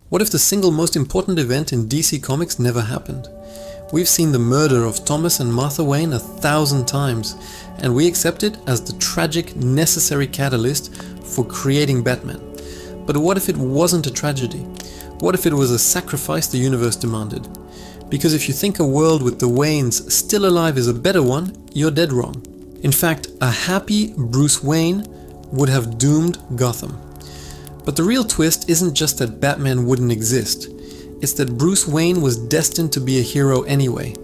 What if the single most important event in DC Comics never happened? We've seen the murder of Thomas and Martha Wayne 1,000 times, and we accept it as the tragic, necessary catalyst for creating Batman. But what if it wasn't a tragedy? What if it was a sacrifice the universe demanded? Because if you think a world with the Waynes still alive is a better one, you're dead wrong. In fact, a happy Bruce Wayne would have doomed Gotham. But the real twist isn't just that Batman wouldn't exist. It's that Bruce Wayne was destined to be a hero anyway,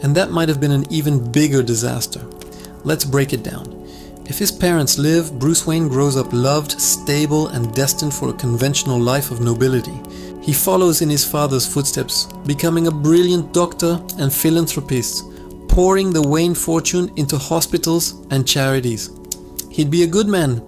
and that might have been an even bigger disaster. Let's break it down. If his parents live, Bruce Wayne grows up loved, stable, and destined for a conventional life of nobility. He follows in his father's footsteps, becoming a brilliant doctor and philanthropist, pouring the Wayne fortune into hospitals and charities. He'd be a good man,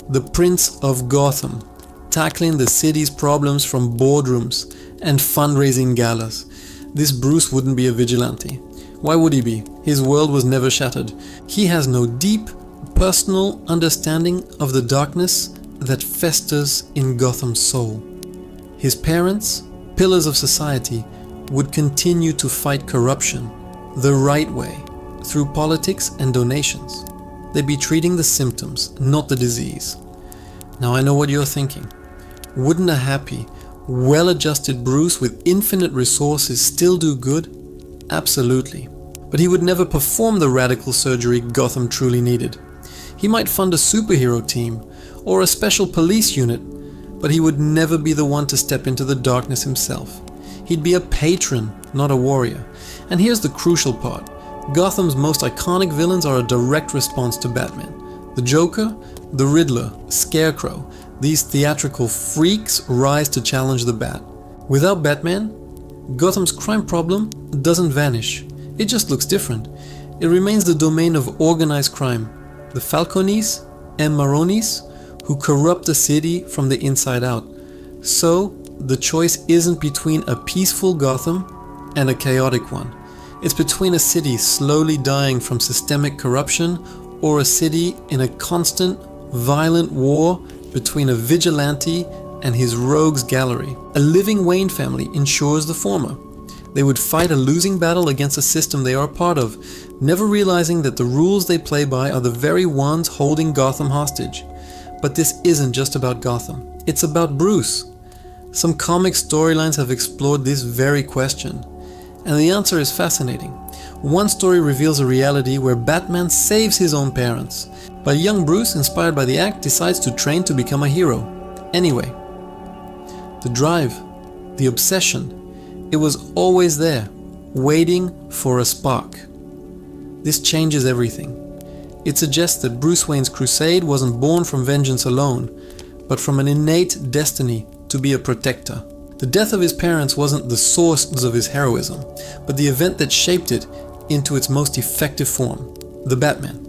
the Prince of Gotham, tackling the city's problems from boardrooms and fundraising galas. This Bruce wouldn't be a vigilante. Why would he be? His world was never shattered. He has no deep, personal understanding of the darkness that festers in Gotham's soul. His parents, pillars of society, would continue to fight corruption the right way, through politics and donations. They'd be treating the symptoms, not the disease. Now I know what you're thinking. Wouldn't a happy, well-adjusted Bruce with infinite resources still do good? Absolutely. But he would never perform the radical surgery Gotham truly needed. He might fund a superhero team or a special police unit, but he would never be the one to step into the darkness himself. He'd be a patron, not a warrior. And here's the crucial part. Gotham's most iconic villains are a direct response to Batman. The Joker, the Riddler, Scarecrow. These theatrical freaks rise to challenge the Bat. Without Batman, Gotham's crime problem doesn't vanish. It just looks different. It remains the domain of organized crime. The Falcones and Maronis who corrupt the city from the inside out. So, the choice isn't between a peaceful Gotham and a chaotic one. It's between a city slowly dying from systemic corruption or a city in a constant, violent war between a vigilante and his rogues gallery. A living Wayne family ensures the former. They would fight a losing battle against a system they are a part of, never realizing that the rules they play by are the very ones holding Gotham hostage. But this isn't just about Gotham. It's about Bruce. Some comic storylines have explored this very question, and the answer is fascinating. One story reveals a reality where Batman saves his own parents, but young Bruce, inspired by the act, decides to train to become a hero. Anyway, the drive, the obsession, it was always there, waiting for a spark. This changes everything. It suggests that Bruce Wayne's crusade wasn't born from vengeance alone, but from an innate destiny to be a protector. The death of his parents wasn't the source of his heroism, but the event that shaped it into its most effective form, the Batman.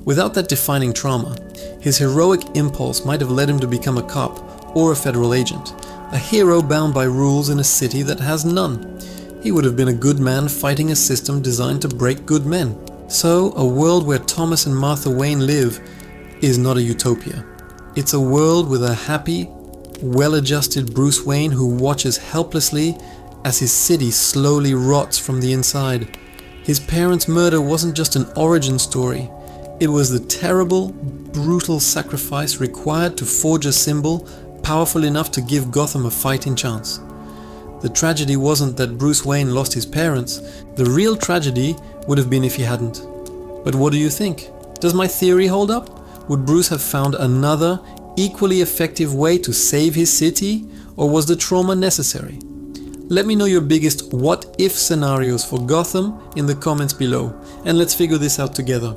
Without that defining trauma, his heroic impulse might have led him to become a cop or a federal agent, a hero bound by rules in a city that has none. He would have been a good man fighting a system designed to break good men. So, a world where Thomas and Martha Wayne live is not a utopia. It's a world with a happy, well-adjusted Bruce Wayne who watches helplessly as his city slowly rots from the inside. His parents' murder wasn't just an origin story. It was the terrible, brutal sacrifice required to forge a symbol powerful enough to give Gotham a fighting chance. The tragedy wasn't that Bruce Wayne lost his parents. The real tragedy would have been if he hadn't. But what do you think? Does my theory hold up? Would Bruce have found another, equally effective way to save his city, or was the trauma necessary? Let me know your biggest what-if scenarios for Gotham in the comments below, and let's figure this out together.